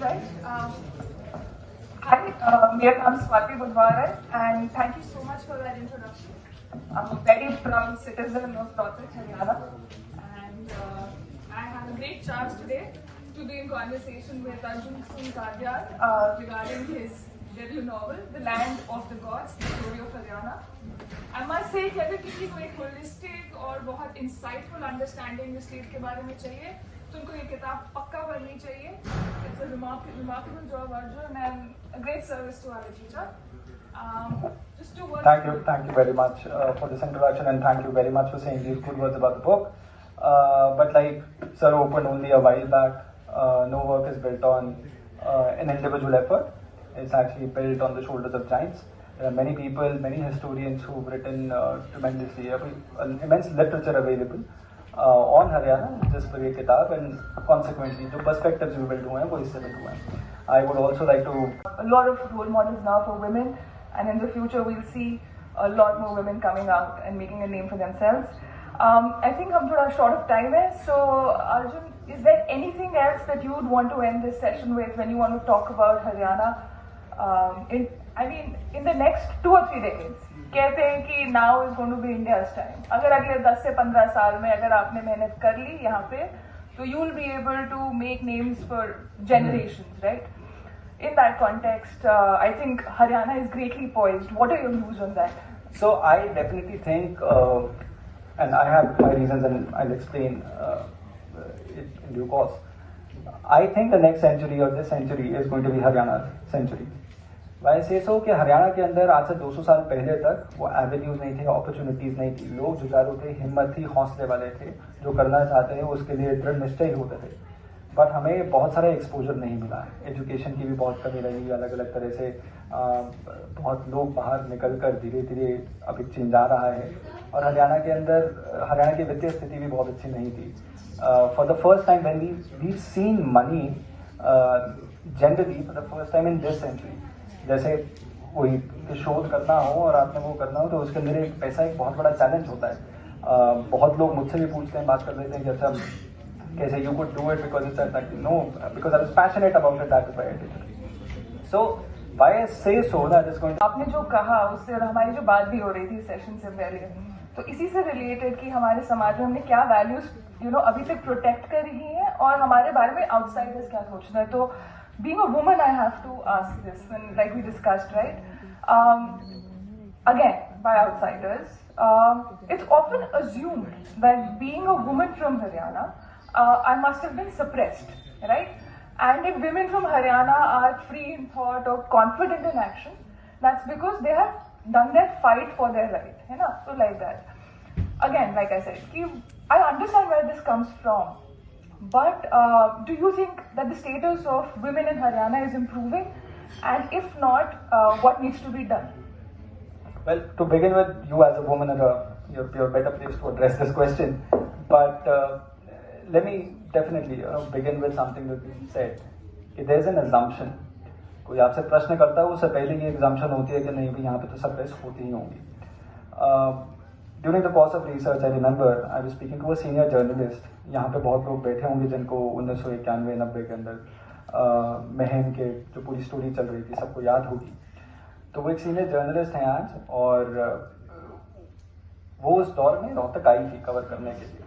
Right. Hi, मेरा नाम स्वाति बुधवार है and thank you so much for that introduction. I'm a very proud citizen of Rohtak, Haryana, and I have a great chance today to be in conversation with Arjun Singh Kadyar regarding his debut novel, The Land of the Gods, The Story of Haryana. I must say कि अगर किसी को एक holistic और बहुत insightful understanding इस state के बारे में चाहिए, तो उनको ये किताब पक्का पढ़नी चाहिए. It's a remarkable job, Arjun, and a great service to our literature. Just two words. Thank you very much for this introduction, and thank you very much for saying these good words about the book. But like Sir opened only a while back, no work is built on an individual effort. It's actually built on the shoulders of giants. There are many people, many historians who've written tremendously, immense literature available on Haryana, just for ये किताब, and consequently जो perspectives we will do हैं वो इससे भी हुए हैं. I would also like to a lot of role models now for women, and in the future we'll see a lot more women coming out and making a name for themselves. I think I'm थोड़ा short of time है, so Arjun, is there anything else that you would want to end this session with when you want to talk about Haryana? In the next 2 or 3 decades, कहते हैं कि now is going to be India's time. अगर अगले 10 से 15 साल में अगर आपने मेहनत कर ली यहाँ पे, तो you will be able to make names for generations, right? In that context, I think Haryana is greatly poised. What are your views on that? So I definitely think, and I have my reasons, and I'll explain it in due course. I think the next century or this century is going to be Haryana's century. Why I say so कि हरियाणा के अंदर आज से 200 साल पहले तक वो avenues नहीं थे, अपॉर्चुनिटीज नहीं थी, लोग जुझारू थे, हिम्मत थी, हौसले वाले थे, जो करना चाहते हैं उसके लिए दृढ़ निश्चय होते थे. बट हमें बहुत सारा एक्सपोजर नहीं मिला है. एजुकेशन की भी बहुत कमी रही, अलग अलग तरह से बहुत लोग बाहर निकल कर धीरे धीरे अभी चेंज आ रहा है. और हरियाणा के अंदर हरियाणा की वित्तीय स्थिति भी बहुत अच्छी नहीं थी. For the first time when we seen money generally for the first time in this century, जैसे कोई शोध करना हो और आपने वो करना हो तो उसके अंदर एक पैसा एक बहुत बड़ा चैलेंज होता है. बहुत लोग मुझसे भी पूछते हैं, बात कर लेते हैं कि अच्छा कैसे you could do it because it's no because I was passionate about it, that is why I did it. So why I say so that is going. आपने जो कहा उससे और हमारी जो बात भी हो रही थी सेशन से पहले, तो इसी से रिलेटेड कि हमारे समाज में हमने क्या वैल्यूज अभी तक प्रोटेक्ट करी हैं और हमारे बारे में आउटसाइडर्स क्या सोचते हैं. तो being a woman, I have to ask this, and like we discussed, right? Again, by outsiders, it's often assumed that being a woman from Haryana, I must have been suppressed, right? And if women from Haryana are free in thought or confident in action, that's because they have done their fight for their right, है ना? So like that. Again, like I said, I understand where this comes from. But do you think that the status of women in Haryana is improving? And if not, what needs to be done? Well, to begin with, you as a woman you're better placed to address this question. But let me definitely begin with something that you said. There's an assumption. कोई आपसे प्रश्न करता है उससे पहले ये assumption होती है कि नहीं भी यहाँ पे तो suppress होती ही होंगी. During the course of research, I remember I was speaking to a senior journalist. यहाँ पे बहुत लोग बैठे होंगे जिनको 1991-90 के अंदर महम के जो पूरी स्टोरी चल रही थी सबको याद होगी. तो वो एक सीनियर जर्नलिस्ट हैं आज, और वो उस दौर में रोहतक आई थी कवर करने के लिए,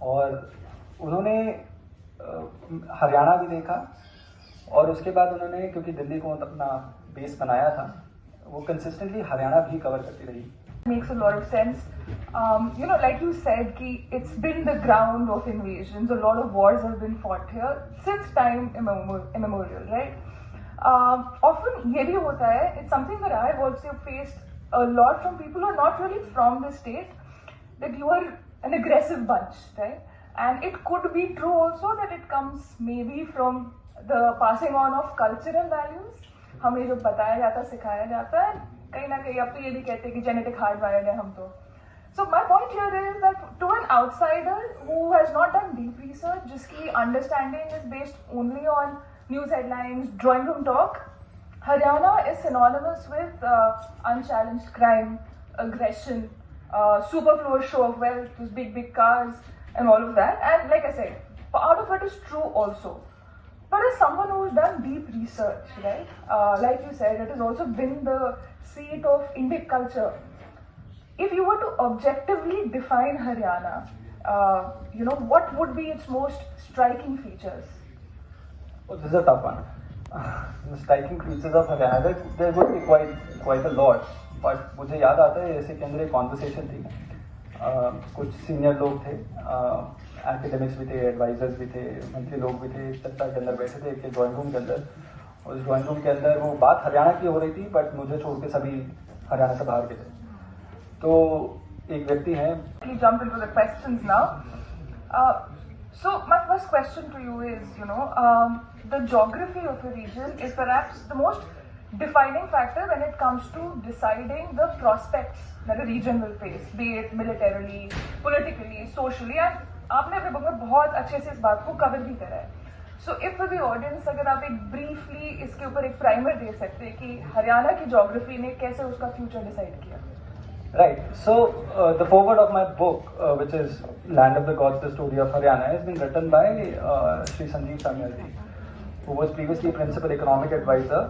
और उन्होंने हरियाणा भी देखा, और उसके बाद उन्होंने, क्योंकि दिल्ली को अपना बेस बनाया था, वो कंसिस्टेंटली हरियाणा भी कवर करती रही. Makes a lot of sense. Like you said, it's been the ground of invasions. A lot of wars have been fought here since time immemorial, right? Often ये भी होता है. It's something that I've also faced a lot from people who are not really from the state, that you are an aggressive bunch, right? And it could be true also that it comes maybe from the passing on of cultural values. हमें जो बताया जाता, सिखाया जाता है, कहीं ना कहीं अब तो ये भी कहते हैं कि जेनेटिक हार्ड वायर्ड है हम तो. So my point here is that to an outsider who has not done deep research, जिसकी understanding is based only on news headlines, drawing room talk, Haryana is synonymous with unchallenged crime, aggression, superfluous show of wealth, those big cars and all of that. And like I said, part of it is true also. But as someone who's done deep research, right, like you said, it has also been the seat of Indic culture. If you were to objectively define Haryana, what would be its most striking features? Oh, this is a tough one. The striking features of Haryana, there would be quite a lot. But मुझे याद आता है ऐसे के अंदर एक conversation थी. कुछ सीनियर लोग थे, एकेडमिक्स भी थे, एडवाइजर्स भी थे, मंत्री लोग भी थे, चर्चा के अंदर बैठे थे एक ड्राइंग रूम के अंदर. उस ड्राइंग रूम के अंदर वो बात हरियाणा की हो रही थी, बट मुझे छोड़ के सभी हरियाणा से बाहर के थे. तो एक व्यक्ति है. We jump into the questions now. So my first question to you is, the geography of a region is perhaps the most defining factor when it comes to deciding the prospects that a region will face, be it militarily, politically, socially, and आपने अपने book में बहुत अच्छे से इस बात को cover भी करा है. So if for the audience, अगर आप एक briefly इसके ऊपर एक प्राइमर दे सकते हैं कि हरियाणा की geography ने कैसे उसका फ्यूचर डिसाइड किया. Right. So the foreword of my book, which is Land of the Gods: The Story of Haryana, has been written by Shri Sanjeev Samyal ji, who was previously Principal Economic Advisor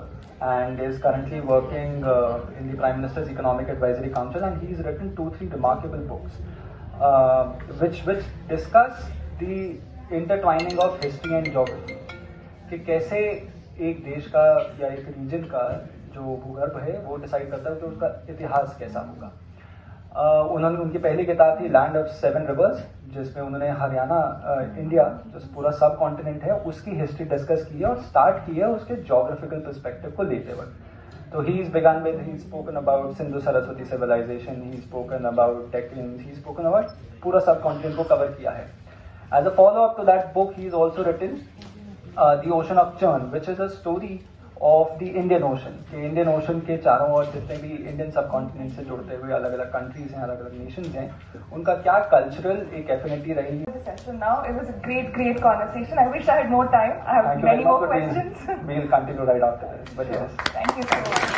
and is currently working in the Prime Minister's Economic Advisory Council, and he's written 2-3 remarkable books, which discuss the intertwining of history and geography. कि कैसे एक देश का या एक reason का जो भूगर्भ है वो डिसाइड करता है कि उसका इतिहास कैसा होगा. उन्होंने उनकी पहली किताब थी लैंड ऑफ 7 रिवर्स, जिसमें उन्होंने हरियाणा इंडिया जो पूरा सब कॉन्टिनेंट है उसकी हिस्ट्री डिस्कस की है और स्टार्ट की है उसके जोग्राफिकल पर्सपेक्टिव को लेते हुए. तो he is begun with, he spoken about Sindhu Saraswati civilization, he spoken about Deccan, ही स्पोकन अबाउट पूरा सब कॉन्टिनेंट को कवर किया है. As a follow up to that book he is also written the ocean of churn, which is a story of the Indian ocean. कि Indian ocean के चारों ओर जितने भी इंडियन सब कॉन्टिनेंट से जुड़ते हुए अलग अलग कंट्रीज हैं, अलग अलग नेशंस हैं, उनका क्या कल्चरल एक एफिनिटी रही. Now it was a great conversation. I wish I had more time. I have many more questions. We'll continue right after this. But yes. Thank you so much.